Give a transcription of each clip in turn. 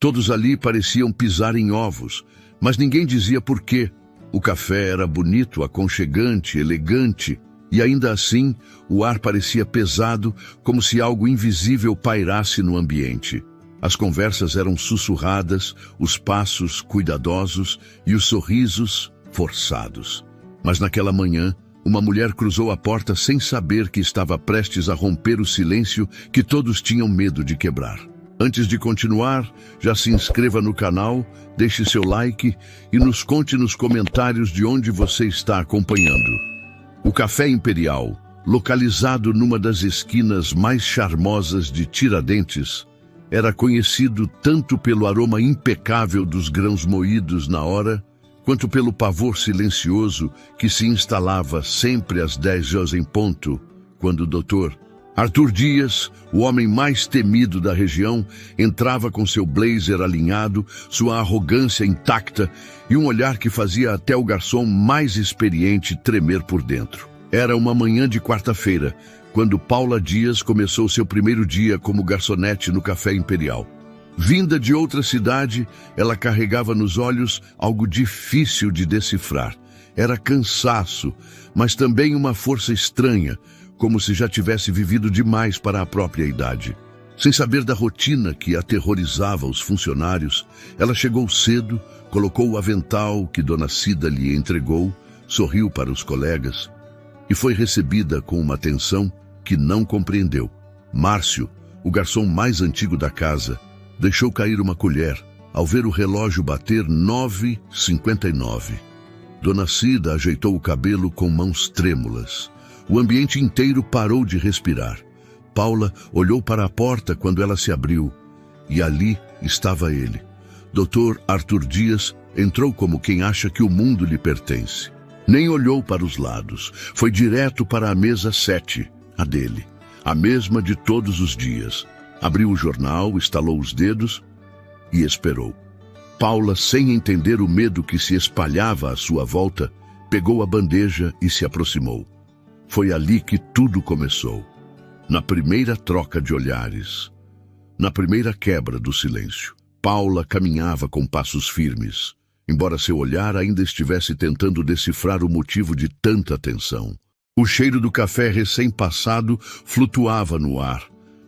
Todos ali pareciam pisar em ovos, mas ninguém dizia por quê. O café era bonito, aconchegante, elegante, e ainda assim o ar parecia pesado, como se algo invisível pairasse no ambiente. As conversas eram sussurradas, os passos cuidadosos e os sorrisos forçados. Mas naquela manhã, uma mulher cruzou a porta sem saber que estava prestes a romper o silêncio que todos tinham medo de quebrar. Antes de continuar, já se inscreva no canal, deixe seu like e nos conte nos comentários de onde você está acompanhando. O Café Imperial, localizado numa das esquinas mais charmosas de Tiradentes, era conhecido tanto pelo aroma impecável dos grãos moídos na hora, quanto pelo pavor silencioso que se instalava sempre às 10 horas em ponto, quando o Dr. Arthur Dias, o homem mais temido da região, entrava com seu blazer alinhado, sua arrogância intacta e um olhar que fazia até o garçom mais experiente tremer por dentro. Era uma manhã de quarta-feira, quando Paula Dias começou seu primeiro dia como garçonete no Café Imperial. Vinda de outra cidade, ela carregava nos olhos algo difícil de decifrar. Era cansaço, mas também uma força estranha, como se já tivesse vivido demais para a própria idade. Sem saber da rotina que aterrorizava os funcionários, ela chegou cedo, colocou o avental que Dona Cida lhe entregou, sorriu para os colegas e foi recebida com uma atenção que não compreendeu. Márcio, o garçom mais antigo da casa, deixou cair uma colher ao ver o relógio bater 9h59. Dona Cida ajeitou o cabelo com mãos trêmulas. O ambiente inteiro parou de respirar. Paula olhou para a porta quando ela se abriu, e ali estava ele. Dr. Arthur Dias entrou como quem acha que o mundo lhe pertence. Nem olhou para os lados. Foi direto para a mesa 7, a dele, a mesma de todos os dias. Abriu o jornal, estalou os dedos e esperou. Paula, sem entender o medo que se espalhava à sua volta, pegou a bandeja e se aproximou. Foi ali que tudo começou. Na primeira troca de olhares, na primeira quebra do silêncio. Paula caminhava com passos firmes, embora seu olhar ainda estivesse tentando decifrar o motivo de tanta tensão. O cheiro do café recém-passado flutuava no ar,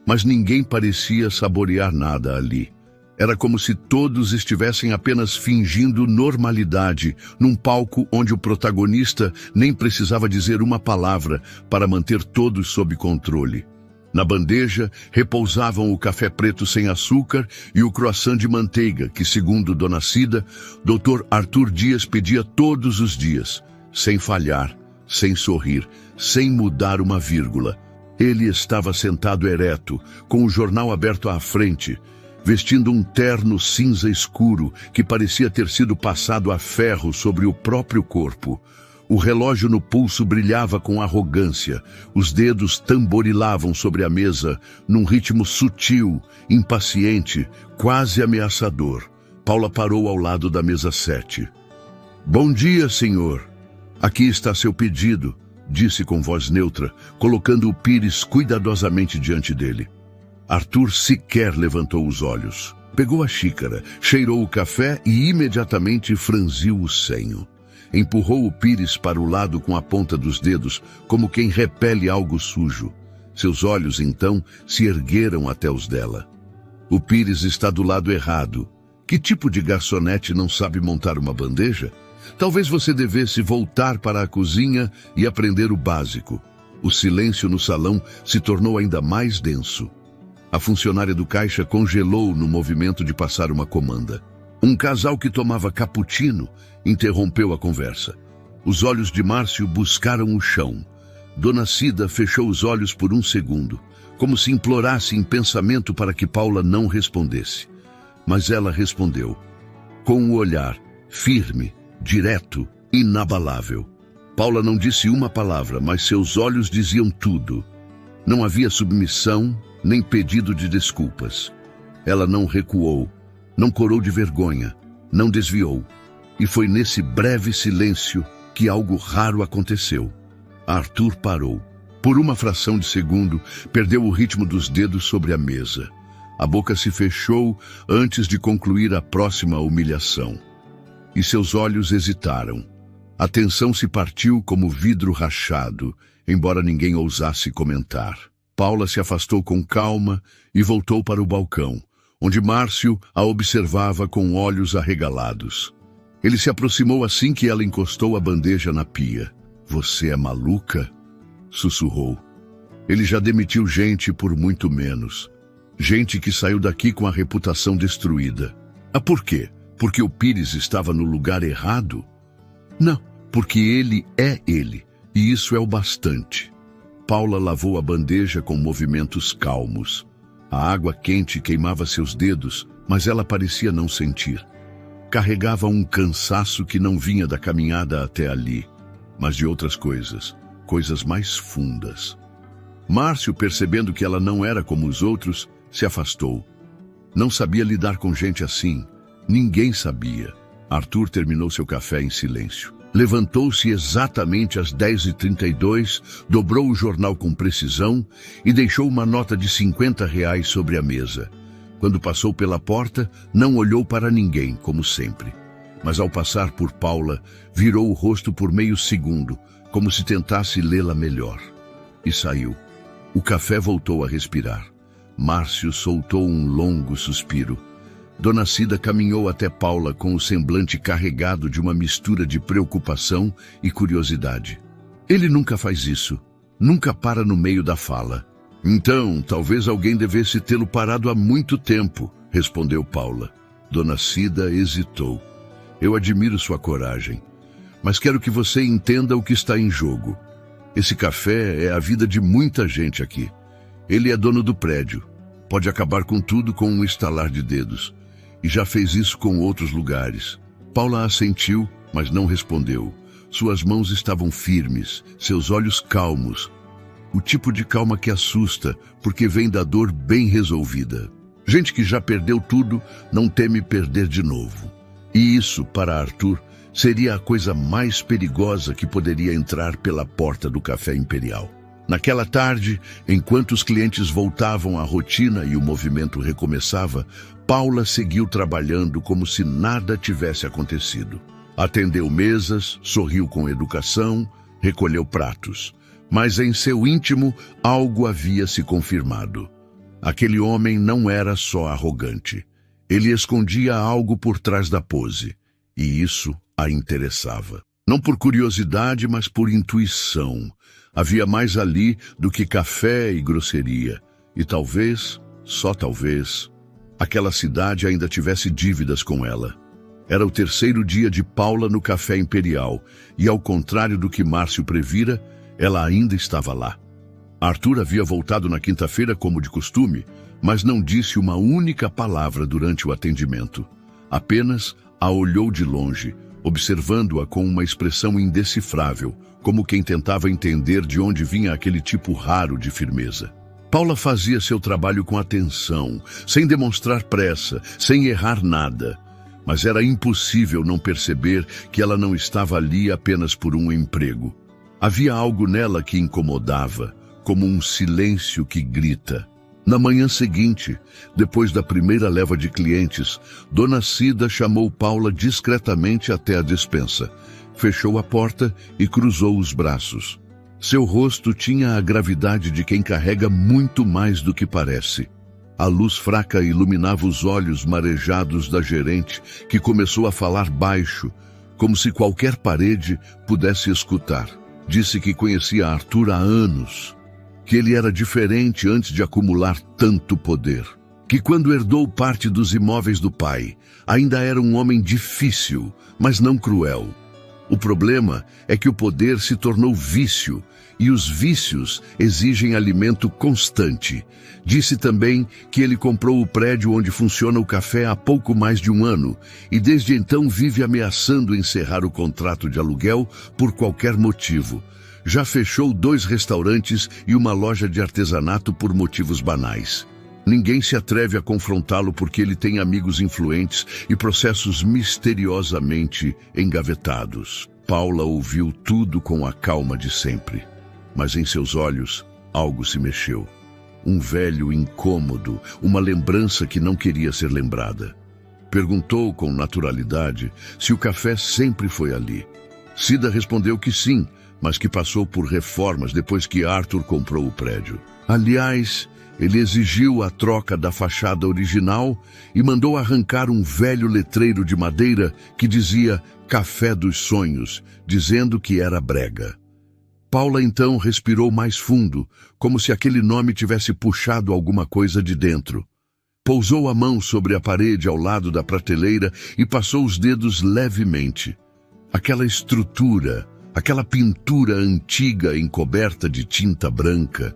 mas ninguém parecia saborear nada ali. Era como se todos estivessem apenas fingindo normalidade, num palco onde o protagonista nem precisava dizer uma palavra para manter todos sob controle. Na bandeja repousavam o café preto sem açúcar e o croissant de manteiga que, segundo Dona Cida, Dr. Arthur Dias pedia todos os dias, sem falhar, sem sorrir, sem mudar uma vírgula. Ele estava sentado ereto, com o jornal aberto à frente, vestindo um terno cinza escuro que parecia ter sido passado a ferro sobre o próprio corpo. O relógio no pulso brilhava com arrogância, os dedos tamborilavam sobre a mesa, num ritmo sutil, impaciente, quase ameaçador. Paula parou ao lado da mesa 7. "Bom dia, senhor. Aqui está seu pedido", disse com voz neutra, colocando o pires cuidadosamente diante dele. Arthur sequer levantou os olhos. Pegou a xícara, cheirou o café e imediatamente franziu o senho. Empurrou o pires para o lado com a ponta dos dedos, como quem repele algo sujo. Seus olhos, então, se ergueram até os dela. "O pires está do lado errado. Que tipo de garçonete não sabe montar uma bandeja? Talvez você devesse voltar para a cozinha e aprender o básico." O silêncio no salão se tornou ainda mais denso. A funcionária do caixa congelou no movimento de passar uma comanda. Um casal que tomava cappuccino interrompeu a conversa. Os olhos de Márcio buscaram o chão. Dona Cida fechou os olhos por um segundo, como se implorasse em pensamento para que Paula não respondesse. Mas ela respondeu, com o olhar, firme, direto, inabalável. Paula não disse uma palavra, mas seus olhos diziam tudo. Não havia submissão, nem pedido de desculpas. Ela não recuou, não corou de vergonha, não desviou. E foi nesse breve silêncio que algo raro aconteceu. Arthur parou. Por uma fração de segundo, perdeu o ritmo dos dedos sobre a mesa. A boca se fechou antes de concluir a próxima humilhação. E seus olhos hesitaram. A tensão se partiu como vidro rachado, embora ninguém ousasse comentar. Paula se afastou com calma e voltou para o balcão, onde Márcio a observava com olhos arregalados. Ele se aproximou assim que ela encostou a bandeja na pia. "Você é maluca?" sussurrou. Ele já demitiu gente por muito menos. Gente que saiu daqui com a reputação destruída. Ah, por quê? Porque o Pires estava no lugar errado? Não, porque ele é ele, e isso é o bastante. Paula lavou a bandeja com movimentos calmos. A água quente queimava seus dedos, mas ela parecia não sentir. Carregava um cansaço que não vinha da caminhada até ali, mas de outras coisas, coisas mais fundas. Márcio, percebendo que ela não era como os outros, se afastou. Não sabia lidar com gente assim. Ninguém sabia. Arthur terminou seu café em silêncio. Levantou-se exatamente às 10h32, dobrou o jornal com precisão e deixou uma nota de R$ 50 sobre a mesa. Quando passou pela porta, não olhou para ninguém, como sempre. Mas ao passar por Paula, virou o rosto por meio segundo, como se tentasse lê-la melhor. E saiu. O café voltou a respirar. Márcio soltou um longo suspiro. Dona Cida caminhou até Paula com o semblante carregado de uma mistura de preocupação e curiosidade. Ele nunca faz isso. Nunca para no meio da fala. Então, talvez alguém devesse tê-lo parado há muito tempo, respondeu Paula. Dona Cida hesitou. Eu admiro sua coragem, mas quero que você entenda o que está em jogo. Esse café é a vida de muita gente aqui. Ele é dono do prédio. Pode acabar com tudo com um estalar de dedos. E já fez isso com outros lugares. Paula assentiu, mas não respondeu. Suas mãos estavam firmes, seus olhos calmos. O tipo de calma que assusta, porque vem da dor bem resolvida. Gente que já perdeu tudo, não teme perder de novo. E isso, para Arthur, seria a coisa mais perigosa que poderia entrar pela porta do Café Imperial. Naquela tarde, enquanto os clientes voltavam à rotina e o movimento recomeçava, Paula seguiu trabalhando como se nada tivesse acontecido. Atendeu mesas, sorriu com educação, recolheu pratos. Mas em seu íntimo, algo havia se confirmado. Aquele homem não era só arrogante. Ele escondia algo por trás da pose, e isso a interessava. Não por curiosidade, mas por intuição. Havia mais ali do que café e grosseria. E talvez, só talvez, aquela cidade ainda tivesse dívidas com ela. Era o terceiro dia de Paula no Café Imperial, e ao contrário do que Márcio previra, ela ainda estava lá. Arthur havia voltado na quinta-feira como de costume, mas não disse uma única palavra durante o atendimento. Apenas a olhou de longe, observando-a com uma expressão indecifrável, como quem tentava entender de onde vinha aquele tipo raro de firmeza. Paula fazia seu trabalho com atenção, sem demonstrar pressa, sem errar nada. Mas era impossível não perceber que ela não estava ali apenas por um emprego. Havia algo nela que incomodava, como um silêncio que grita. Na manhã seguinte, depois da primeira leva de clientes, Dona Cida chamou Paula discretamente até a despensa. Fechou a porta e cruzou os braços. Seu rosto tinha a gravidade de quem carrega muito mais do que parece. A luz fraca iluminava os olhos marejados da gerente, que começou a falar baixo, como se qualquer parede pudesse escutar. Disse que conhecia Arthur há anos, que ele era diferente antes de acumular tanto poder, que quando herdou parte dos imóveis do pai, ainda era um homem difícil, mas não cruel. O problema é que o poder se tornou vício, e os vícios exigem alimento constante. Disse também que ele comprou o prédio onde funciona o café há pouco mais de um ano, e desde então vive ameaçando encerrar o contrato de aluguel por qualquer motivo. Já fechou 2 restaurantes e uma loja de artesanato por motivos banais. Ninguém se atreve a confrontá-lo porque ele tem amigos influentes e processos misteriosamente engavetados. Paula ouviu tudo com a calma de sempre, mas em seus olhos algo se mexeu. um velho incômodo, uma lembrança que não queria ser lembrada. Perguntou com naturalidade se o café sempre foi ali. Cida respondeu que sim, mas que passou por reformas depois que Arthur comprou o prédio. Aliás, ele exigiu a troca da fachada original e mandou arrancar um velho letreiro de madeira que dizia Café dos Sonhos, dizendo que era brega. Paula então respirou mais fundo, como se aquele nome tivesse puxado alguma coisa de dentro. Pousou a mão sobre a parede ao lado da prateleira e passou os dedos levemente. Aquela estrutura, aquela pintura antiga encoberta de tinta branca,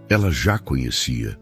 ela já conhecia.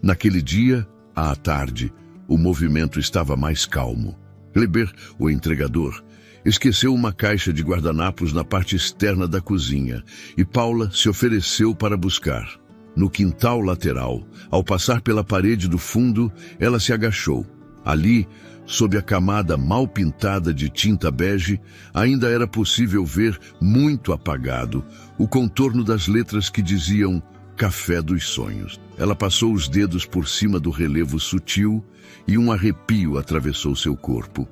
Naquele dia, à tarde, o movimento estava mais calmo. Kleber, o entregador, esqueceu uma caixa de guardanapos na parte externa da cozinha e Paula se ofereceu para buscar. No quintal lateral, ao passar pela parede do fundo, ela se agachou. Ali, sob a camada mal pintada de tinta bege, ainda era possível ver, muito apagado, o contorno das letras que diziam Café dos Sonhos. Ela passou os dedos por cima do relevo sutil e um arrepio atravessou seu corpo.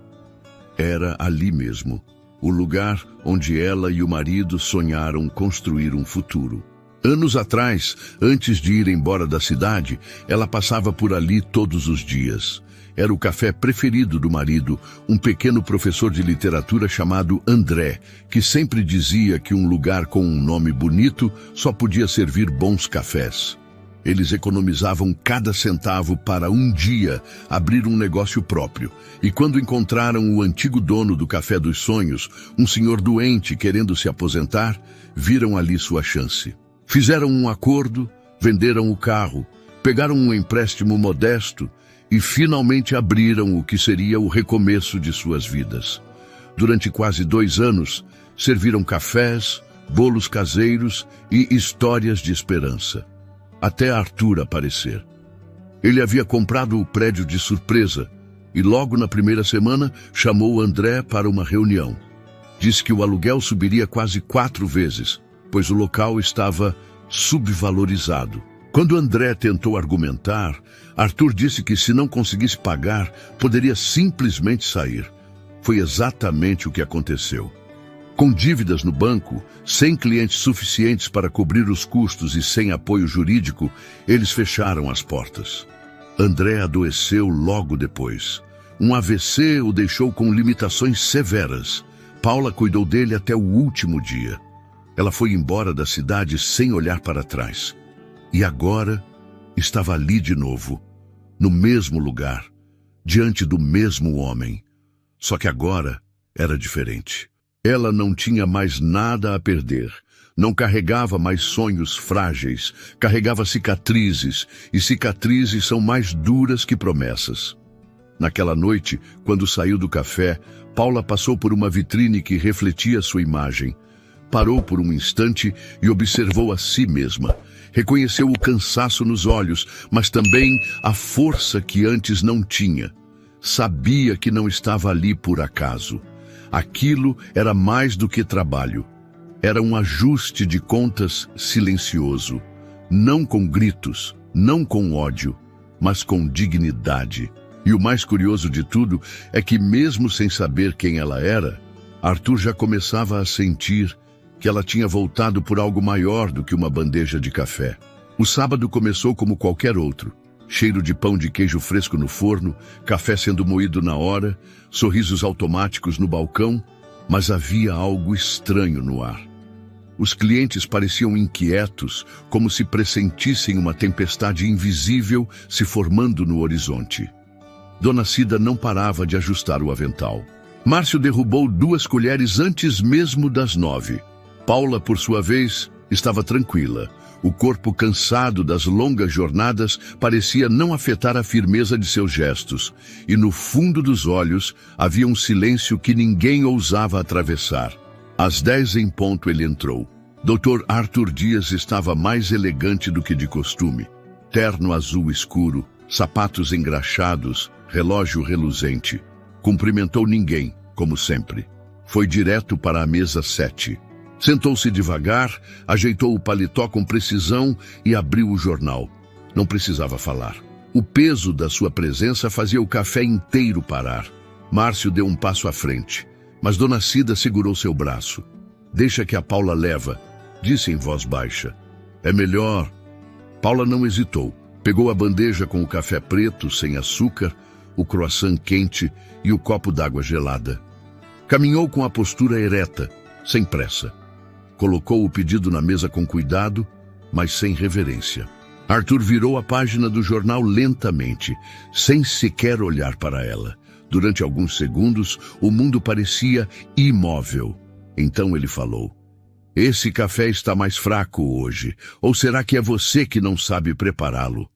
Era ali mesmo, o lugar onde ela e o marido sonharam construir um futuro. Anos atrás, antes de ir embora da cidade, ela passava por ali todos os dias. Era o café preferido do marido, um pequeno professor de literatura chamado André, que sempre dizia que um lugar com um nome bonito só podia servir bons cafés. Eles economizavam cada centavo para um dia abrir um negócio próprio. E quando encontraram o antigo dono do Café dos Sonhos, um senhor doente querendo se aposentar, viram ali sua chance. Fizeram um acordo, venderam o carro, pegaram um empréstimo modesto e finalmente abriram o que seria o recomeço de suas vidas. Durante quase 2 anos, serviram cafés, bolos caseiros e histórias de esperança. Até Arthur aparecer. Ele havia comprado o prédio de surpresa e logo na primeira semana chamou André para uma reunião. Disse que o aluguel subiria quase 4 vezes, pois o local estava subvalorizado. Quando André tentou argumentar, Arthur disse que se não conseguisse pagar, poderia simplesmente sair. Foi exatamente o que aconteceu. Com dívidas no banco, sem clientes suficientes para cobrir os custos e sem apoio jurídico, eles fecharam as portas. André adoeceu logo depois. Um AVC o deixou com limitações severas. Paula cuidou dele até o último dia. Ela foi embora da cidade sem olhar para trás. E agora estava ali de novo, no mesmo lugar, diante do mesmo homem. Só que agora era diferente. Ela não tinha mais nada a perder. Não carregava mais sonhos frágeis, carregava cicatrizes, e cicatrizes são mais duras que promessas. Naquela noite, quando saiu do café, Paula passou por uma vitrine que refletia sua imagem. Parou por um instante e observou a si mesma. Reconheceu o cansaço nos olhos, mas também a força que antes não tinha. Sabia que não estava ali por acaso. Aquilo era mais do que trabalho. Era um ajuste de contas silencioso. Não com gritos, não com ódio, mas com dignidade. E o mais curioso de tudo é que, mesmo sem saber quem ela era, Arthur já começava a sentir que ela tinha voltado por algo maior do que uma bandeja de café. O sábado começou como qualquer outro. Cheiro de pão de queijo fresco no forno, café sendo moído na hora, sorrisos automáticos no balcão, mas havia algo estranho no ar. Os clientes pareciam inquietos, como se pressentissem uma tempestade invisível se formando no horizonte. Dona Cida não parava de ajustar o avental. Márcio derrubou 2 colheres antes mesmo das 9. Paula, por sua vez, estava tranquila. O corpo cansado das longas jornadas parecia não afetar a firmeza de seus gestos, e no fundo dos olhos havia um silêncio que ninguém ousava atravessar. Às 10 em ponto ele entrou. Dr. Arthur Dias estava mais elegante do que de costume. Terno azul escuro, sapatos engraxados, relógio reluzente. Cumprimentou ninguém, como sempre. Foi direto para a mesa 7. Sentou-se devagar, ajeitou o paletó com precisão e abriu o jornal. Não precisava falar. O peso da sua presença fazia o café inteiro parar. Márcio deu um passo à frente, mas Dona Cida segurou seu braço. Deixa que a Paula leva, disse em voz baixa. É melhor. Paula não hesitou. Pegou a bandeja com o café preto, sem açúcar, o croissant quente e o copo d'água gelada. Caminhou com a postura ereta, sem pressa. Colocou o pedido na mesa com cuidado, mas sem reverência. Arthur virou a página do jornal lentamente, sem sequer olhar para ela. Durante alguns segundos, o mundo parecia imóvel. Então ele falou: esse café está mais fraco hoje, ou será que é você que não sabe prepará-lo?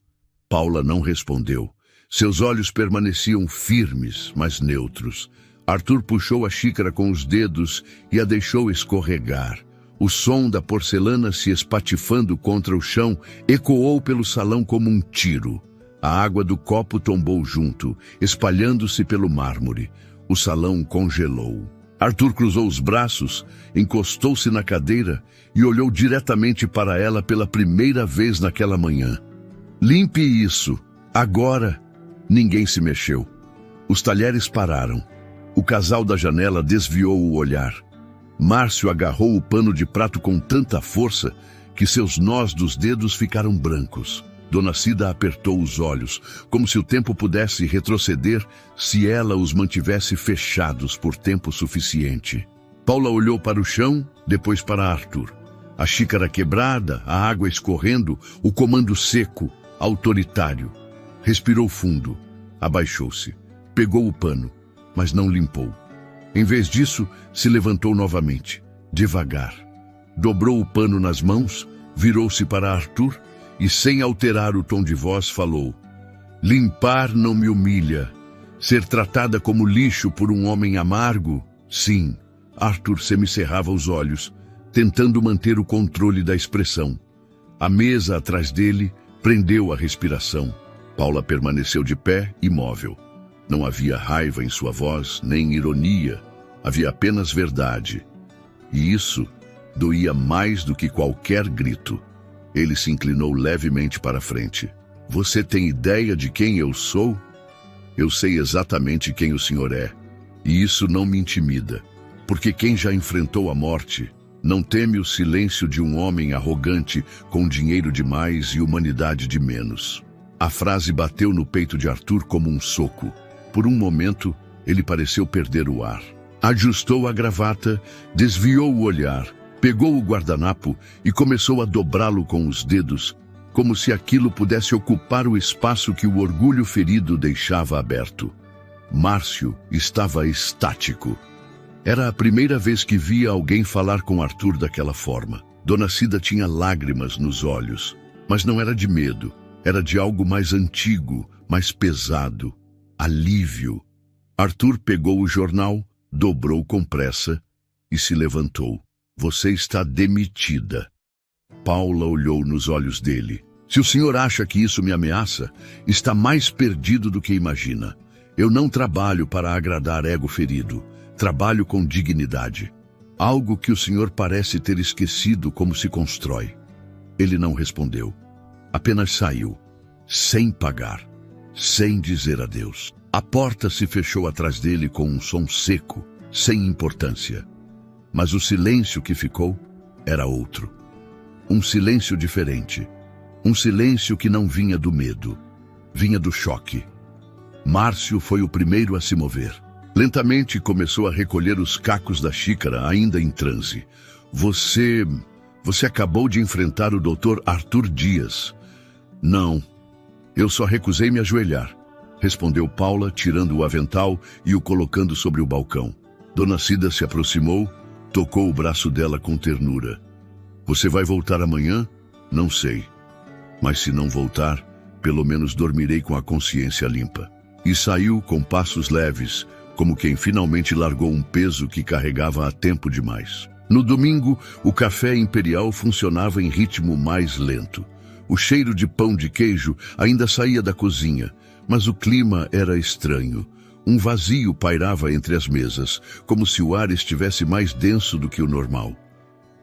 Paula não respondeu. Seus olhos permaneciam firmes, mas neutros. Arthur puxou a xícara com os dedos e a deixou escorregar. O som da porcelana se espatifando contra o chão ecoou pelo salão como um tiro. A água do copo tombou junto, espalhando-se pelo mármore. O salão congelou. Arthur cruzou os braços, encostou-se na cadeira e olhou diretamente para ela pela primeira vez naquela manhã. Limpe isso, agora. Ninguém se mexeu. Os talheres pararam. O casal da janela desviou o olhar. Márcio agarrou o pano de prato com tanta força que seus nós dos dedos ficaram brancos. Dona Cida apertou os olhos, como se o tempo pudesse retroceder se ela os mantivesse fechados por tempo suficiente. Paula olhou para o chão, depois para Arthur. A xícara quebrada, a água escorrendo, o comando seco, autoritário. Respirou fundo, abaixou-se, pegou o pano, mas não limpou. Em vez disso, se levantou novamente, devagar. Dobrou o pano nas mãos, virou-se para Arthur e, sem alterar o tom de voz, falou: limpar não me humilha. Ser tratada como lixo por um homem amargo? Sim. Arthur semicerrava os olhos, tentando manter o controle da expressão. A mesa atrás dele prendeu a respiração. Paula permaneceu de pé, imóvel. Não havia raiva em sua voz, nem ironia. Havia apenas verdade. E isso doía mais do que qualquer grito. Ele se inclinou levemente para frente. Você tem ideia de quem eu sou? Eu sei exatamente quem o senhor é. E isso não me intimida. Porque quem já enfrentou a morte não teme o silêncio de um homem arrogante com dinheiro demais e humanidade de menos. A frase bateu no peito de Arthur como um soco. Por um momento, ele pareceu perder o ar. Ajustou a gravata, desviou o olhar, pegou o guardanapo e começou a dobrá-lo com os dedos, como se aquilo pudesse ocupar o espaço que o orgulho ferido deixava aberto. Márcio estava estático. Era a primeira vez que via alguém falar com Arthur daquela forma. Dona Cida tinha lágrimas nos olhos, mas não era de medo, era de algo mais antigo, mais pesado. Alívio. Arthur pegou o jornal, dobrou com pressa e se levantou. Você está demitida. Paula olhou nos olhos dele. Se o senhor acha que isso me ameaça, está mais perdido do que imagina. Eu não trabalho para agradar ego ferido. Trabalho com dignidade. Algo que o senhor parece ter esquecido como se constrói. Ele não respondeu. Apenas saiu, sem pagar, sem dizer adeus. A porta se fechou atrás dele com um som seco, sem importância. Mas o silêncio que ficou era outro. Um silêncio diferente. Um silêncio que não vinha do medo. Vinha do choque. Márcio foi o primeiro a se mover. Lentamente começou a recolher os cacos da xícara, ainda em transe. Você acabou de enfrentar o Dr. Arthur Dias. Não, eu só recusei me ajoelhar, respondeu Paula, tirando o avental e o colocando sobre o balcão. Dona Cida se aproximou, tocou o braço dela com ternura. Você vai voltar amanhã? Não sei. Mas se não voltar, pelo menos dormirei com a consciência limpa. E saiu com passos leves, como quem finalmente largou um peso que carregava há tempo demais. No domingo, o café imperial funcionava em ritmo mais lento. O cheiro de pão de queijo ainda saía da cozinha, mas o clima era estranho. Um vazio pairava entre as mesas, como se o ar estivesse mais denso do que o normal.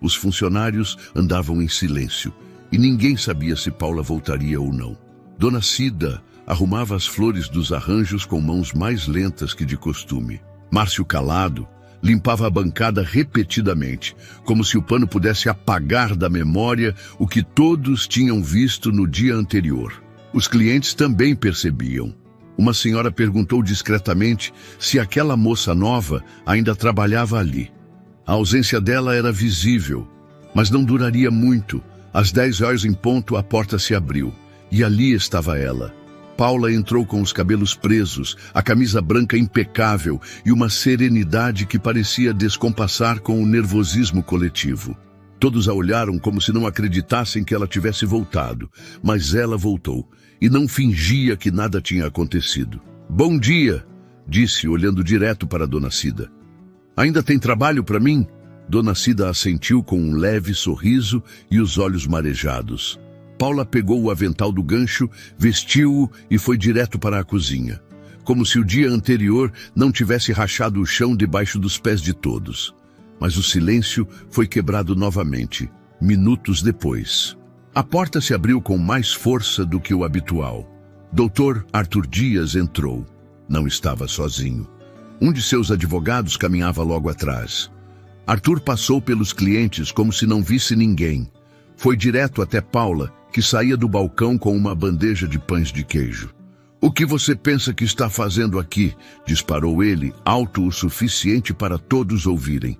Os funcionários andavam em silêncio, e ninguém sabia se Paula voltaria ou não. Dona Cida arrumava as flores dos arranjos com mãos mais lentas que de costume. Márcio, calado, limpava a bancada repetidamente, como se o pano pudesse apagar da memória o que todos tinham visto no dia anterior. Os clientes também percebiam. Uma senhora perguntou discretamente se aquela moça nova ainda trabalhava ali. A ausência dela era visível, mas não duraria muito. Às 10 horas em ponto, a porta se abriu, e ali estava ela. Paula entrou com os cabelos presos, a camisa branca impecável e uma serenidade que parecia descompassar com o nervosismo coletivo. Todos a olharam como se não acreditassem que ela tivesse voltado, mas ela voltou e não fingia que nada tinha acontecido. "Bom dia", disse, olhando direto para Dona Cida. "Ainda tem trabalho para mim?" Dona Cida assentiu com um leve sorriso e os olhos marejados. Paula pegou o avental do gancho, vestiu-o e foi direto para a cozinha, como se o dia anterior não tivesse rachado o chão debaixo dos pés de todos. Mas o silêncio foi quebrado novamente, minutos depois. A porta se abriu com mais força do que o habitual. Dr. Arthur Dias entrou. Não estava sozinho. Um de seus advogados caminhava logo atrás. Arthur passou pelos clientes como se não visse ninguém. Foi direto até Paula, que saía do balcão com uma bandeja de pães de queijo. "O que você pensa que está fazendo aqui?", disparou ele, alto o suficiente para todos ouvirem.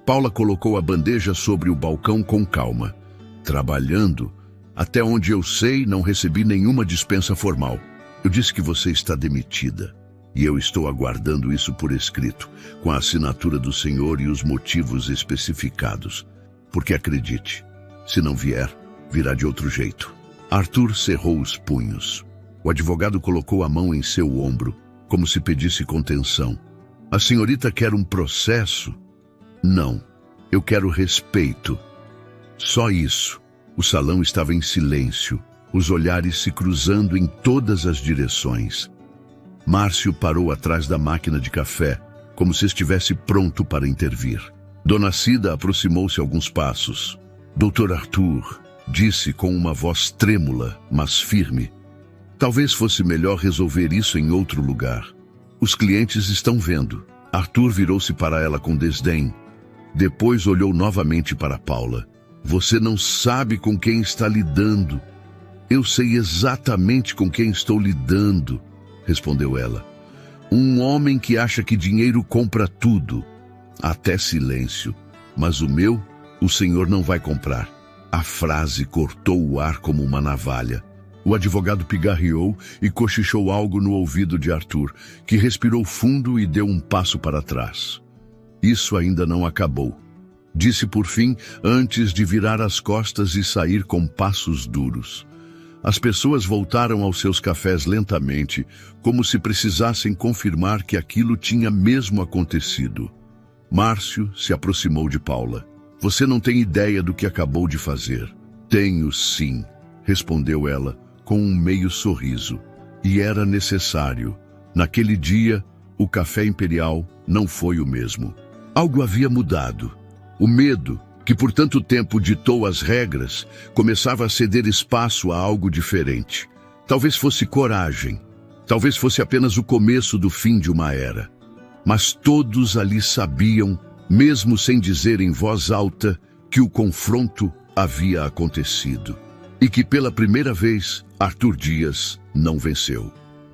Paula colocou a bandeja sobre o balcão com calma. "Trabalhando? Até onde eu sei, não recebi nenhuma dispensa formal. Eu disse que você está demitida. E eu estou aguardando isso por escrito, com a assinatura do senhor e os motivos especificados. Porque acredite, se não vier, virá de outro jeito." Arthur cerrou os punhos. O advogado colocou a mão em seu ombro, como se pedisse contenção. "A senhorita quer um processo?" "Não, eu quero respeito." Só isso. O salão estava em silêncio, os olhares se cruzando em todas as direções. Márcio parou atrás da máquina de café, como se estivesse pronto para intervir. Dona Cida aproximou-se alguns passos. "Doutor Arthur", disse com uma voz trêmula, mas firme, "talvez fosse melhor resolver isso em outro lugar. Os clientes estão vendo." Arthur virou-se para ela com desdém. Depois olhou novamente para Paula. "Você não sabe com quem está lidando." "Eu sei exatamente com quem estou lidando", respondeu ela. "Um homem que acha que dinheiro compra tudo." Até silêncio. "Mas o senhor não vai comprar." A frase cortou o ar como uma navalha. O advogado pigarreou e cochichou algo no ouvido de Arthur, que respirou fundo e deu um passo para trás. "Isso ainda não acabou", disse por fim, antes de virar as costas e sair com passos duros. As pessoas voltaram aos seus cafés lentamente, como se precisassem confirmar que aquilo tinha mesmo acontecido. Márcio se aproximou de Paula. "Você não tem ideia do que acabou de fazer." "Tenho sim", respondeu ela, com um meio sorriso. E era necessário. Naquele dia, o café imperial não foi o mesmo. Algo havia mudado. O medo, que por tanto tempo ditou as regras, começava a ceder espaço a algo diferente. Talvez fosse coragem. Talvez fosse apenas o começo do fim de uma era. Mas todos ali sabiam, mesmo sem dizer em voz alta, que o confronto havia acontecido. E que pela primeira vez, Arthur Dias não venceu.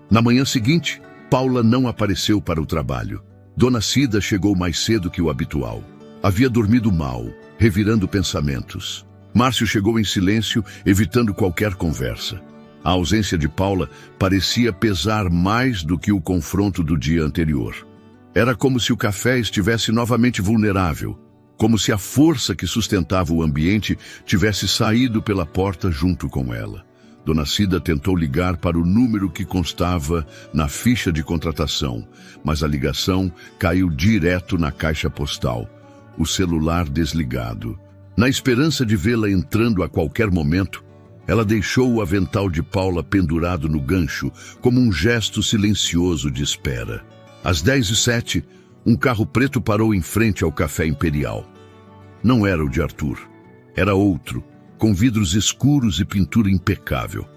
Na manhã seguinte, Paula não apareceu para o trabalho. Dona Cida chegou mais cedo que o habitual. Havia dormido mal, revirando pensamentos. Márcio chegou em silêncio, evitando qualquer conversa. A ausência de Paula parecia pesar mais do que o confronto do dia anterior. Era como se o café estivesse novamente vulnerável, como se a força que sustentava o ambiente tivesse saído pela porta junto com ela. Dona Cida tentou ligar para o número que constava na ficha de contratação, mas a ligação caiu direto na caixa postal, o celular desligado. Na esperança de vê-la entrando a qualquer momento, ela deixou o avental de Paula pendurado no gancho, como um gesto silencioso de espera. Às 10h07, um carro preto parou em frente ao Café Imperial. Não era o de Arthur. Era outro, com vidros escuros e pintura impecável.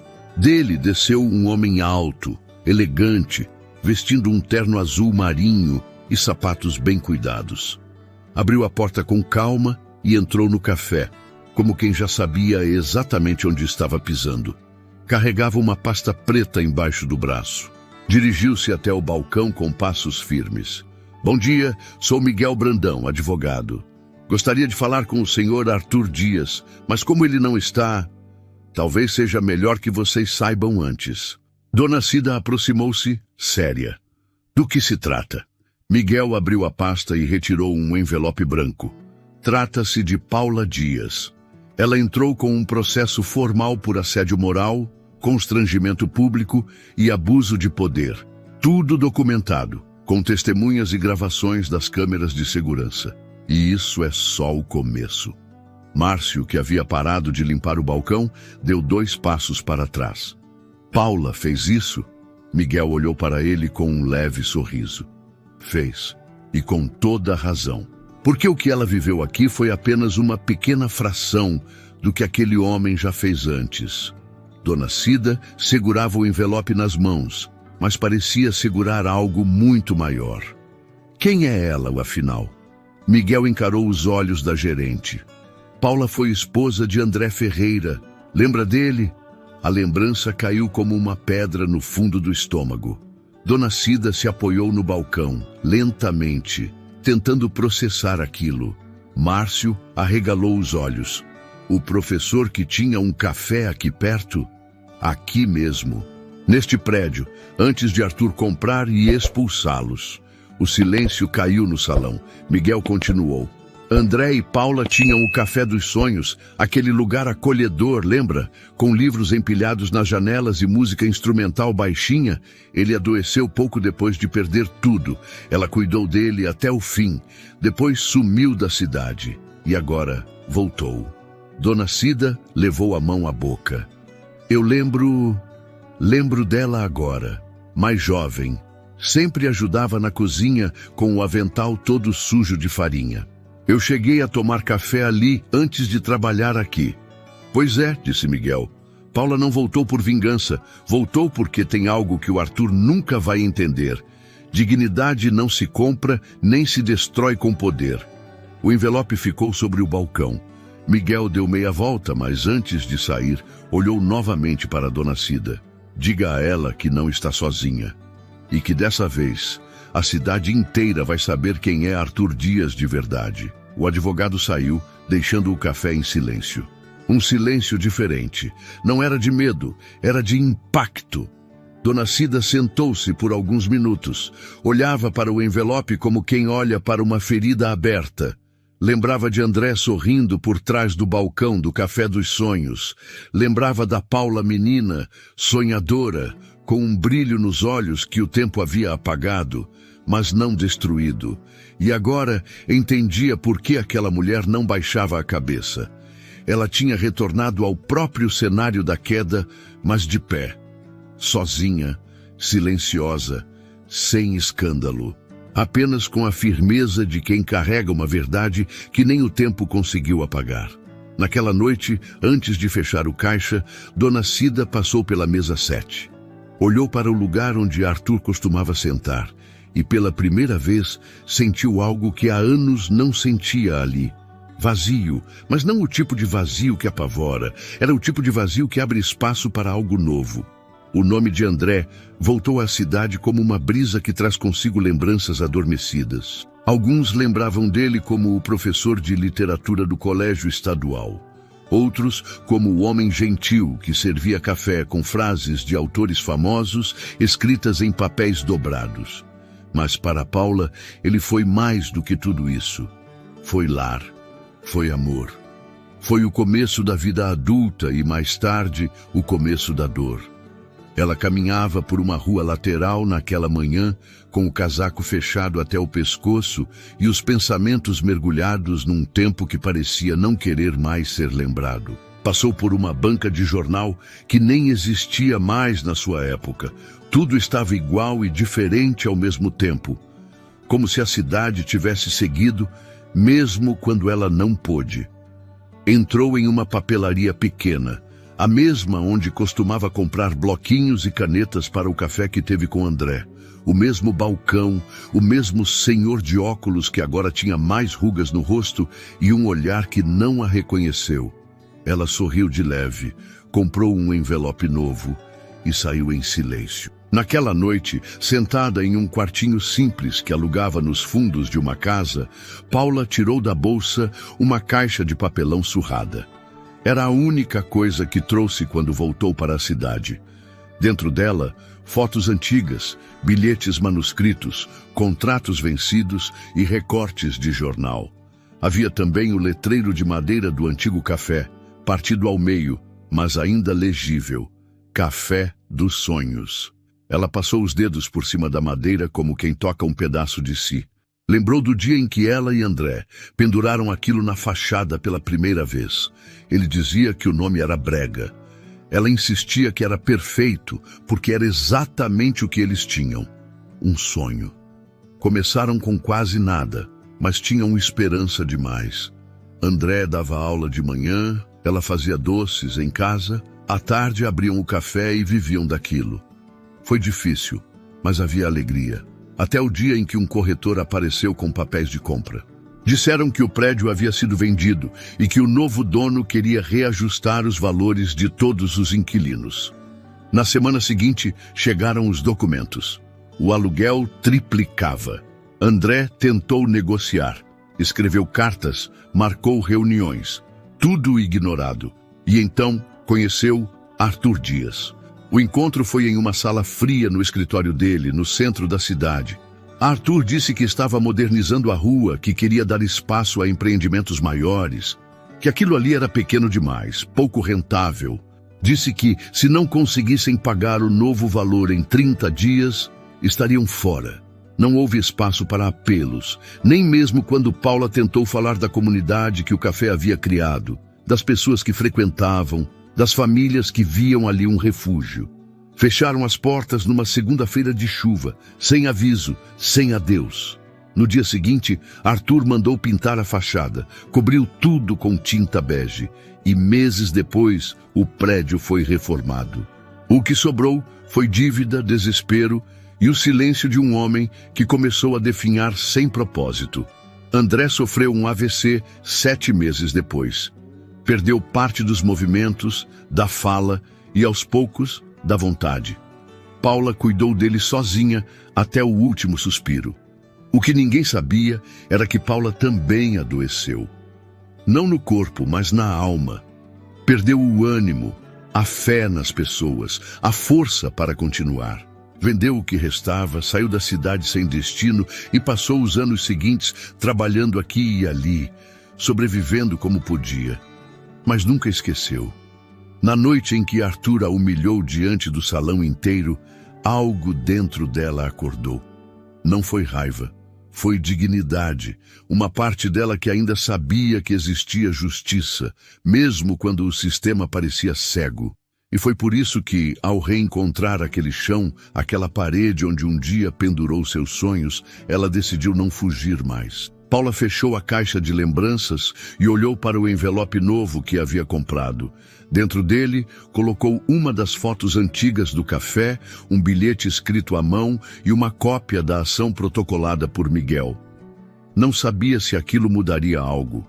Dele desceu um homem alto, elegante, vestindo um terno azul marinho e sapatos bem cuidados. Abriu a porta com calma e entrou no café, como quem já sabia exatamente onde estava pisando. Carregava uma pasta preta embaixo do braço. Dirigiu-se até o balcão com passos firmes. Bom dia, sou Miguel Brandão, advogado. Gostaria de falar com o senhor Arthur Dias, mas como ele não está, talvez seja melhor que vocês saibam antes. Dona Cida aproximou-se, séria. Do que se trata? Miguel abriu a pasta e retirou um envelope branco. Trata-se de Paula Dias. Ela entrou com um processo formal por assédio moral, constrangimento público e abuso de poder. Tudo documentado, com testemunhas e gravações das câmeras de segurança. E isso é só o começo. Márcio, que havia parado de limpar o balcão, deu 2 passos para trás. Paula fez isso? Miguel olhou para ele com um leve sorriso. Fez, e com toda a razão. Porque o que ela viveu aqui foi apenas uma pequena fração do que aquele homem já fez antes. Dona Cida segurava o envelope nas mãos, mas parecia segurar algo muito maior. Quem é ela, afinal? Miguel encarou os olhos da gerente. Paula foi esposa de André Ferreira. Lembra dele? A lembrança caiu como uma pedra no fundo do estômago. Dona Cida se apoiou no balcão, lentamente, tentando processar aquilo. Márcio arregalou os olhos. O professor que tinha um café aqui perto? Aqui mesmo, neste prédio, antes de Arthur comprar e expulsá-los. O silêncio caiu no salão. Miguel continuou. André e Paula tinham o Café dos Sonhos, aquele lugar acolhedor, lembra? Com livros empilhados nas janelas e música instrumental baixinha. Ele adoeceu pouco depois de perder tudo. Ela cuidou dele até o fim. Depois sumiu da cidade. E agora voltou. Dona Cida levou a mão à boca. Eu lembro dela agora, mais jovem. Sempre ajudava na cozinha com o avental todo sujo de farinha. Eu cheguei a tomar café ali antes de trabalhar aqui. Pois é, disse Miguel. Paula não voltou por vingança. Voltou porque tem algo que o Arthur nunca vai entender. Dignidade não se compra nem se destrói com poder. O envelope ficou sobre o balcão. Miguel deu meia volta, mas antes de sair, olhou novamente para Dona Cida. Diga a ela que não está sozinha. E que dessa vez, a cidade inteira vai saber quem é Arthur Dias de verdade. O advogado saiu, deixando o café em silêncio. Um silêncio diferente. Não era de medo, era de impacto. Dona Cida sentou-se por alguns minutos. Olhava para o envelope como quem olha para uma ferida aberta. Lembrava de André sorrindo por trás do balcão do Café dos Sonhos. Lembrava da Paula menina, sonhadora, com um brilho nos olhos que o tempo havia apagado, mas não destruído. E agora entendia por que aquela mulher não baixava a cabeça. Ela tinha retornado ao próprio cenário da queda, mas de pé. Sozinha, silenciosa, sem escândalo. Apenas com a firmeza de quem carrega uma verdade que nem o tempo conseguiu apagar. Naquela noite, antes de fechar o caixa, Dona Cida passou pela mesa 7. Olhou para o lugar onde Arthur costumava sentar e pela primeira vez sentiu algo que há anos não sentia ali. Vazio, mas não o tipo de vazio que apavora. Era o tipo de vazio que abre espaço para algo novo. O nome de André voltou à cidade como uma brisa que traz consigo lembranças adormecidas. Alguns lembravam dele como o professor de literatura do colégio estadual. Outros como o homem gentil que servia café com frases de autores famosos escritas em papéis dobrados. Mas para Paula, ele foi mais do que tudo isso. Foi lar, foi amor. Foi o começo da vida adulta e, mais tarde, o começo da dor. Ela caminhava por uma rua lateral naquela manhã, com o casaco fechado até o pescoço e os pensamentos mergulhados num tempo que parecia não querer mais ser lembrado. Passou por uma banca de jornal que nem existia mais na sua época. Tudo estava igual e diferente ao mesmo tempo, como se a cidade tivesse seguido, mesmo quando ela não pôde. Entrou em uma papelaria pequena. a mesma onde costumava comprar bloquinhos e canetas para o café que teve com André. O mesmo balcão, o mesmo senhor de óculos que agora tinha mais rugas no rosto e um olhar que não a reconheceu. Ela sorriu de leve, comprou um envelope novo e saiu em silêncio. Naquela noite, sentada em um quartinho simples que alugava nos fundos de uma casa, Paula tirou da bolsa uma caixa de papelão surrada. Era a única coisa que trouxe quando voltou para a cidade. Dentro dela, fotos antigas, bilhetes manuscritos, contratos vencidos e recortes de jornal. Havia também o letreiro de madeira do antigo café, partido ao meio, mas ainda legível. Café dos Sonhos. Ela passou os dedos por cima da madeira como quem toca um pedaço de si. Lembrou do dia em que ela e André penduraram aquilo na fachada pela primeira vez. Ele dizia que o nome era brega. Ela insistia que era perfeito, porque era exatamente o que eles tinham. Um sonho. Começaram com quase nada, mas tinham esperança demais. André dava aula de manhã, ela fazia doces em casa, à tarde abriam o café e viviam daquilo. Foi difícil, mas havia alegria. Até o dia em que um corretor apareceu com papéis de compra. Disseram que o prédio havia sido vendido e que o novo dono queria reajustar os valores de todos os inquilinos. Na semana seguinte, chegaram os documentos. O aluguel triplicava. André tentou negociar. Escreveu cartas, marcou reuniões. Tudo ignorado. E então conheceu Arthur Dias. O encontro foi em uma sala fria no escritório dele, no centro da cidade. Arthur disse que estava modernizando a rua, que queria dar espaço a empreendimentos maiores, que aquilo ali era pequeno demais, pouco rentável. Disse que, se não conseguissem pagar o novo valor em 30 dias, estariam fora. Não houve espaço para apelos, nem mesmo quando Paula tentou falar da comunidade que o café havia criado, das pessoas que frequentavam, das famílias que viam ali um refúgio. Fecharam as portas numa segunda-feira de chuva, sem aviso, sem adeus. No dia seguinte, Arthur mandou pintar a fachada, cobriu tudo com tinta bege, e meses depois, o prédio foi reformado. O que sobrou foi dívida, desespero e o silêncio de um homem que começou a definhar sem propósito. André sofreu um AVC 7 meses depois. Perdeu parte dos movimentos, da fala e, aos poucos, da vontade. Paula cuidou dele sozinha até o último suspiro. O que ninguém sabia era que Paula também adoeceu. Não no corpo, mas na alma. Perdeu o ânimo, a fé nas pessoas, a força para continuar. Vendeu o que restava, saiu da cidade sem destino e passou os anos seguintes trabalhando aqui e ali, sobrevivendo como podia. Mas nunca esqueceu. Na noite em que Arthur a humilhou diante do salão inteiro, algo dentro dela acordou. Não foi raiva, foi dignidade, uma parte dela que ainda sabia que existia justiça, mesmo quando o sistema parecia cego. E foi por isso que, ao reencontrar aquele chão, aquela parede onde um dia pendurou seus sonhos, ela decidiu não fugir mais. Paula fechou a caixa de lembranças e olhou para o envelope novo que havia comprado. Dentro dele, colocou uma das fotos antigas do café, um bilhete escrito à mão e uma cópia da ação protocolada por Miguel. Não sabia se aquilo mudaria algo,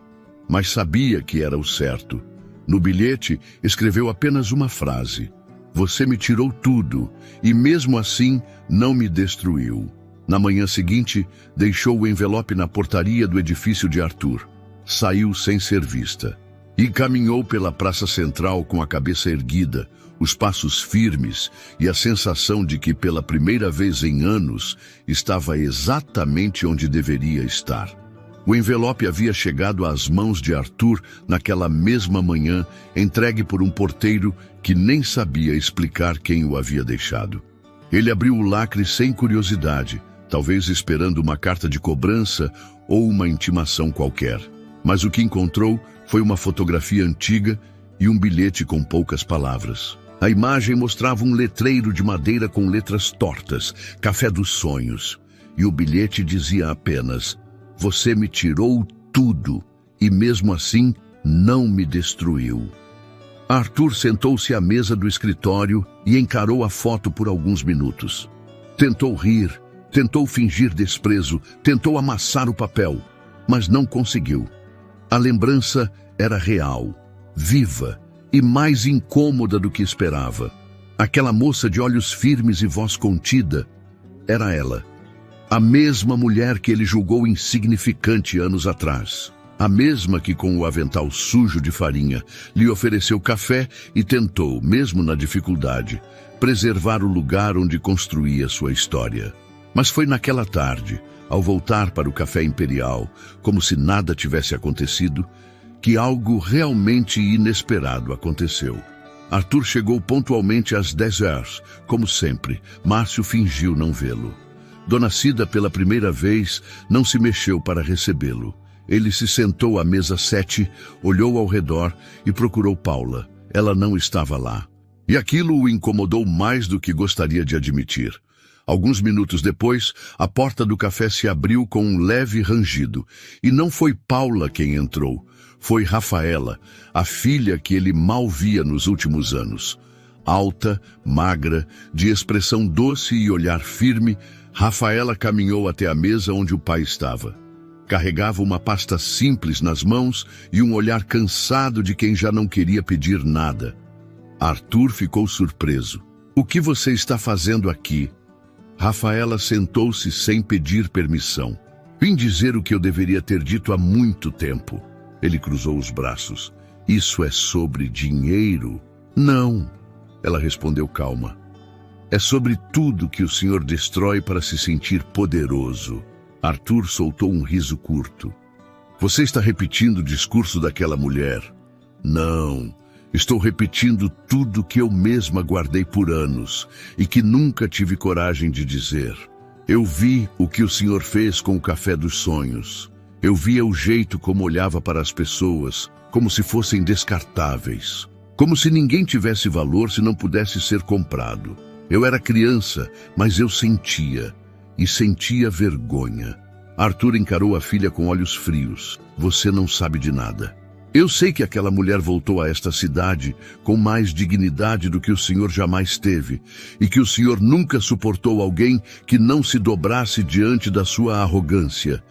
mas sabia que era o certo. No bilhete, escreveu apenas uma frase: "Você me tirou tudo, e mesmo assim não me destruiu." Na manhã seguinte, deixou o envelope na portaria do edifício de Arthur. Saiu sem ser vista. E caminhou pela praça central com a cabeça erguida, os passos firmes e a sensação de que, pela primeira vez em anos, estava exatamente onde deveria estar. O envelope havia chegado às mãos de Arthur naquela mesma manhã, entregue por um porteiro que nem sabia explicar quem o havia deixado. Ele abriu o lacre sem curiosidade, talvez esperando uma carta de cobrança ou uma intimação qualquer. Mas o que encontrou foi uma fotografia antiga e um bilhete com poucas palavras. A imagem mostrava um letreiro de madeira com letras tortas, Café dos Sonhos. E o bilhete dizia apenas: "Você me tirou tudo, e mesmo assim não me destruiu." Arthur sentou-se à mesa do escritório e encarou a foto por alguns minutos. Tentou rir, tentou fingir desprezo, tentou amassar o papel, mas não conseguiu. A lembrança era real, viva e mais incômoda do que esperava. Aquela moça de olhos firmes e voz contida era ela. A mesma mulher que ele julgou insignificante anos atrás. A mesma que, com o avental sujo de farinha, lhe ofereceu café e tentou, mesmo na dificuldade, preservar o lugar onde construía sua história. Mas foi naquela tarde, ao voltar para o café imperial, como se nada tivesse acontecido, que algo realmente inesperado aconteceu. Arthur chegou pontualmente às 10 horas, como sempre. Márcio fingiu não vê-lo. Dona Cida, pela primeira vez, não se mexeu para recebê-lo. Ele se sentou à mesa 7, olhou ao redor e procurou Paula. Ela não estava lá. E aquilo o incomodou mais do que gostaria de admitir. Alguns minutos depois, a porta do café se abriu com um leve rangido. E não foi Paula quem entrou. Foi Rafaela, a filha que ele mal via nos últimos anos. Alta, magra, de expressão doce e olhar firme, Rafaela caminhou até a mesa onde o pai estava. Carregava uma pasta simples nas mãos e um olhar cansado de quem já não queria pedir nada. Arthur ficou surpreso. "O que você está fazendo aqui?" Rafaela sentou-se sem pedir permissão. "Vim dizer o que eu deveria ter dito há muito tempo." Ele cruzou os braços. "Isso é sobre dinheiro?" "Não," ela respondeu calma. "É sobre tudo que o senhor destrói para se sentir poderoso." Arthur soltou um riso curto. "Você está repetindo o discurso daquela mulher?" "Não, estou repetindo tudo que eu mesma guardei por anos e que nunca tive coragem de dizer. Eu vi o que o senhor fez com o café dos sonhos. Eu via o jeito como olhava para as pessoas, como se fossem descartáveis. Como se ninguém tivesse valor se não pudesse ser comprado. Eu era criança, mas eu sentia. E sentia vergonha." Arthur encarou a filha com olhos frios. "Você não sabe de nada. Eu sei que aquela mulher voltou a esta cidade com mais dignidade do que o senhor jamais teve, e que o senhor nunca suportou alguém que não se dobrasse diante da sua arrogância."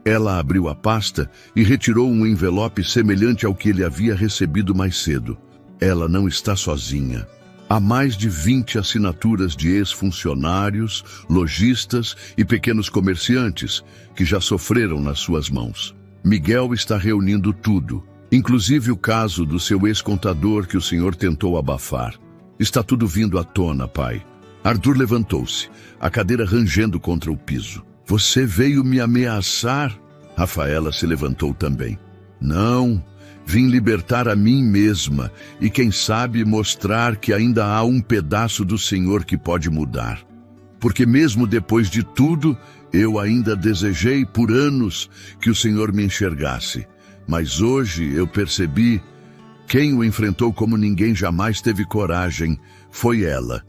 Ela abriu a pasta e retirou um envelope semelhante ao que ele havia recebido mais cedo. "Ela não está sozinha. Há mais de 20 assinaturas de ex-funcionários, lojistas e pequenos comerciantes que já sofreram nas suas mãos. Miguel está reunindo tudo, inclusive o caso do seu ex-contador que o senhor tentou abafar. Está tudo vindo à tona, pai." Arthur levantou-se, a cadeira rangendo contra o piso. "Você veio me ameaçar?" Rafaela se levantou também. "Não. Vim libertar a mim mesma e, quem sabe, mostrar que ainda há um pedaço do Senhor que pode mudar. Porque mesmo depois de tudo, eu ainda desejei por anos que o Senhor me enxergasse. Mas hoje eu percebi, quem o enfrentou como ninguém jamais teve coragem foi ela.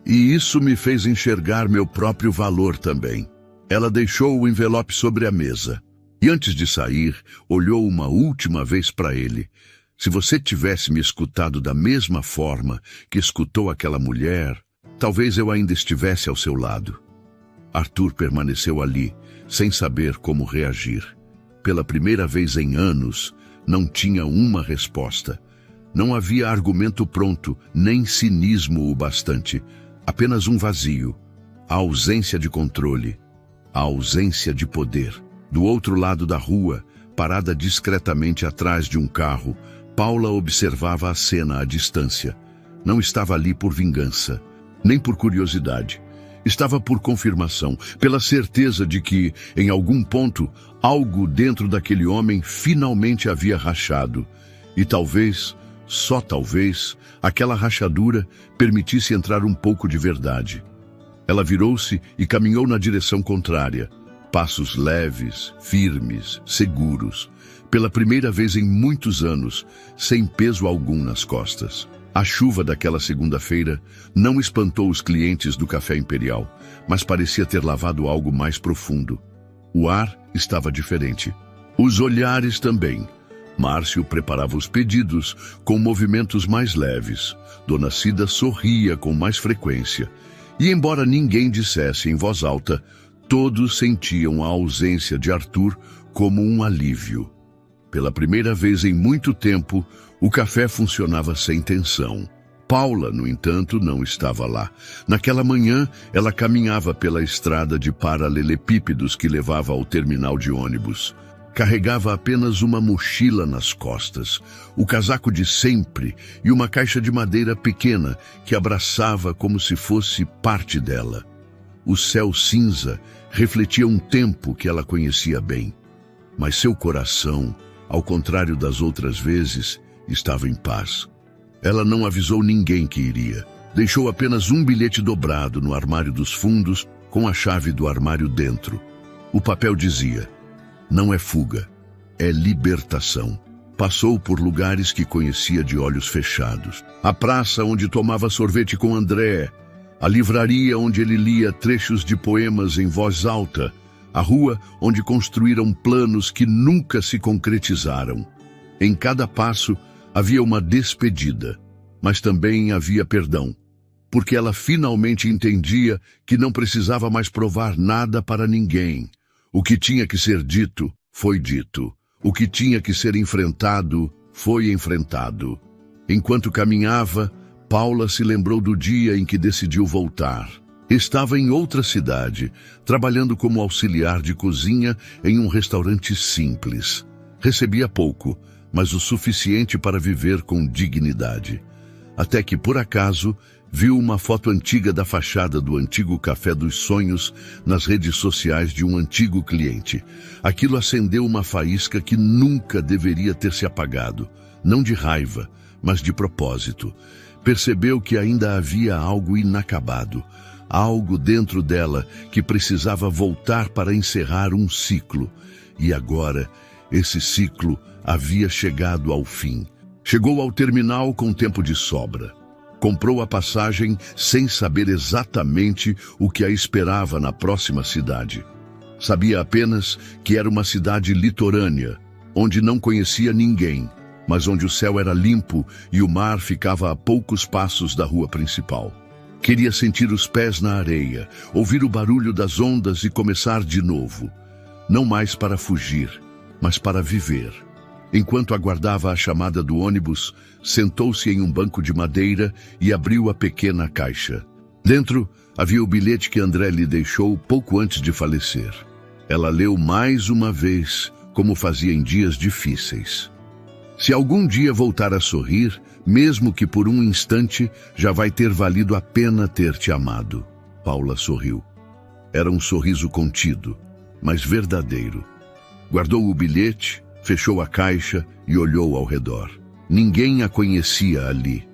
E isso me fez enxergar meu próprio valor também." Ela deixou o envelope sobre a mesa. E antes de sair, olhou uma última vez para ele. "Se você tivesse me escutado da mesma forma que escutou aquela mulher, talvez eu ainda estivesse ao seu lado." Arthur permaneceu ali, sem saber como reagir. Pela primeira vez em anos, não tinha uma resposta. Não havia argumento pronto, nem cinismo o bastante. Apenas um vazio, a ausência de controle, a ausência de poder. Do outro lado da rua, parada discretamente atrás de um carro, Paula observava a cena à distância. Não estava ali por vingança, nem por curiosidade. Estava por confirmação, pela certeza de que, em algum ponto, algo dentro daquele homem finalmente havia rachado. E talvez, só talvez, aquela rachadura permitisse entrar um pouco de verdade. Ela virou-se e caminhou na direção contrária. Passos leves, firmes, seguros. Pela primeira vez em muitos anos, sem peso algum nas costas. A chuva daquela segunda-feira não espantou os clientes do Café Imperial, mas parecia ter lavado algo mais profundo. O ar estava diferente. Os olhares também. Márcio preparava os pedidos com movimentos mais leves. Dona Cida sorria com mais frequência. E embora ninguém dissesse em voz alta, todos sentiam a ausência de Arthur como um alívio. Pela primeira vez em muito tempo, o café funcionava sem tensão. Paula, no entanto, não estava lá. Naquela manhã, ela caminhava pela estrada de paralelepípedos que levava ao terminal de ônibus. Carregava apenas uma mochila nas costas, o casaco de sempre e uma caixa de madeira pequena que abraçava como se fosse parte dela. O céu cinza refletia um tempo que ela conhecia bem. Mas seu coração, ao contrário das outras vezes, estava em paz. Ela não avisou ninguém que iria. Deixou apenas um bilhete dobrado no armário dos fundos, com a chave do armário dentro. O papel dizia: não é fuga, é libertação. Passou por lugares que conhecia de olhos fechados. A praça onde tomava sorvete com André, a livraria onde ele lia trechos de poemas em voz alta, a rua onde construíram planos que nunca se concretizaram. Em cada passo havia uma despedida, mas também havia perdão, porque ela finalmente entendia que não precisava mais provar nada para ninguém. O que tinha que ser dito, foi dito. O que tinha que ser enfrentado, foi enfrentado. Enquanto caminhava, Paula se lembrou do dia em que decidiu voltar. Estava em outra cidade, trabalhando como auxiliar de cozinha em um restaurante simples. Recebia pouco, mas o suficiente para viver com dignidade. Até que, por acaso, viu uma foto antiga da fachada do antigo Café dos Sonhos nas redes sociais de um antigo cliente. Aquilo acendeu uma faísca que nunca deveria ter se apagado, não de raiva, mas de propósito. Percebeu que ainda havia algo inacabado, algo dentro dela que precisava voltar para encerrar um ciclo. E agora, esse ciclo havia chegado ao fim. Chegou ao terminal com tempo de sobra. Comprou a passagem sem saber exatamente o que a esperava na próxima cidade. Sabia apenas que era uma cidade litorânea, onde não conhecia ninguém, mas onde o céu era limpo e o mar ficava a poucos passos da rua principal. Queria sentir os pés na areia, ouvir o barulho das ondas e começar de novo. Não mais para fugir, mas para viver. Enquanto aguardava a chamada do ônibus, sentou-se em um banco de madeira e abriu a pequena caixa. Dentro havia o bilhete que André lhe deixou pouco antes de falecer. Ela leu mais uma vez, como fazia em dias difíceis. Se algum dia voltar a sorrir, mesmo que por um instante, já vai ter valido a pena ter te amado. Paula sorriu. Era um sorriso contido, mas verdadeiro. Guardou o bilhete, fechou a caixa e olhou ao redor. Ninguém a conhecia ali.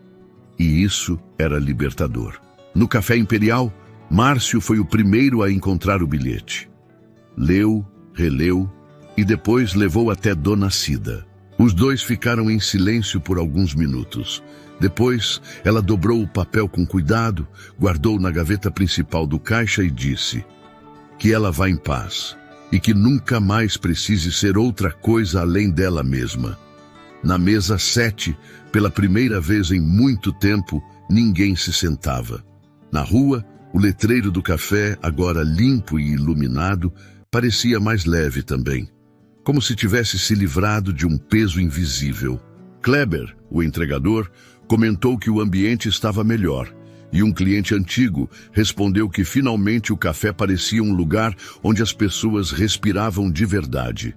E isso era libertador. No Café Imperial, Márcio foi o primeiro a encontrar o bilhete. Leu, releu e depois levou até Dona Cida. Os dois ficaram em silêncio por alguns minutos. Depois, ela dobrou o papel com cuidado, guardou na gaveta principal do caixa e disse: que ela vá em paz. E que nunca mais precise ser outra coisa além dela mesma. Na mesa 7, pela primeira vez em muito tempo, ninguém se sentava. Na rua, o letreiro do café, agora limpo e iluminado, parecia mais leve também, como se tivesse se livrado de um peso invisível. Kleber, o entregador, comentou que o ambiente estava melhor, e um cliente antigo respondeu que finalmente o café parecia um lugar onde as pessoas respiravam de verdade.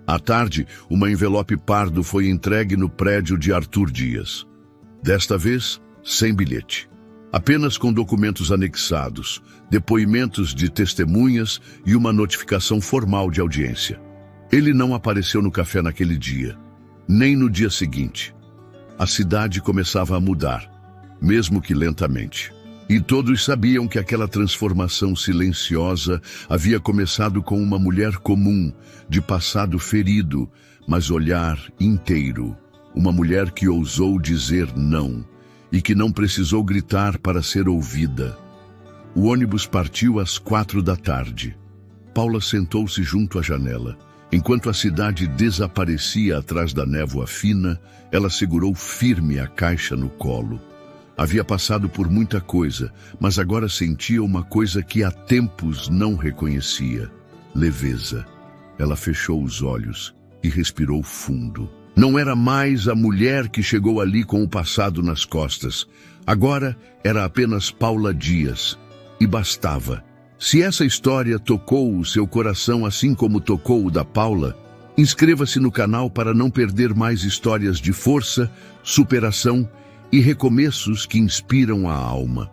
À tarde, uma envelope pardo foi entregue no prédio de Arthur Dias. Desta vez, sem bilhete. Apenas com documentos anexados, depoimentos de testemunhas e uma notificação formal de audiência. Ele não apareceu no café naquele dia, nem no dia seguinte. A cidade começava a mudar, mesmo que lentamente. E todos sabiam que aquela transformação silenciosa havia começado com uma mulher comum, de passado ferido, mas olhar inteiro. Uma mulher que ousou dizer não, e que não precisou gritar para ser ouvida. O ônibus partiu às 4 da tarde. Paula sentou-se junto à janela, Enquanto a cidade desaparecia atrás da névoa fina, ela segurou firme a caixa no colo. Havia passado por muita coisa, mas agora sentia uma coisa que há tempos não reconhecia: leveza. Ela fechou os olhos e respirou fundo. Não era mais a mulher que chegou ali com o passado nas costas. Agora era apenas Paula Dias. E bastava. Se essa história tocou o seu coração assim como tocou o da Paula, inscreva-se no canal para não perder mais histórias de força, superação e recomeços que inspiram a alma.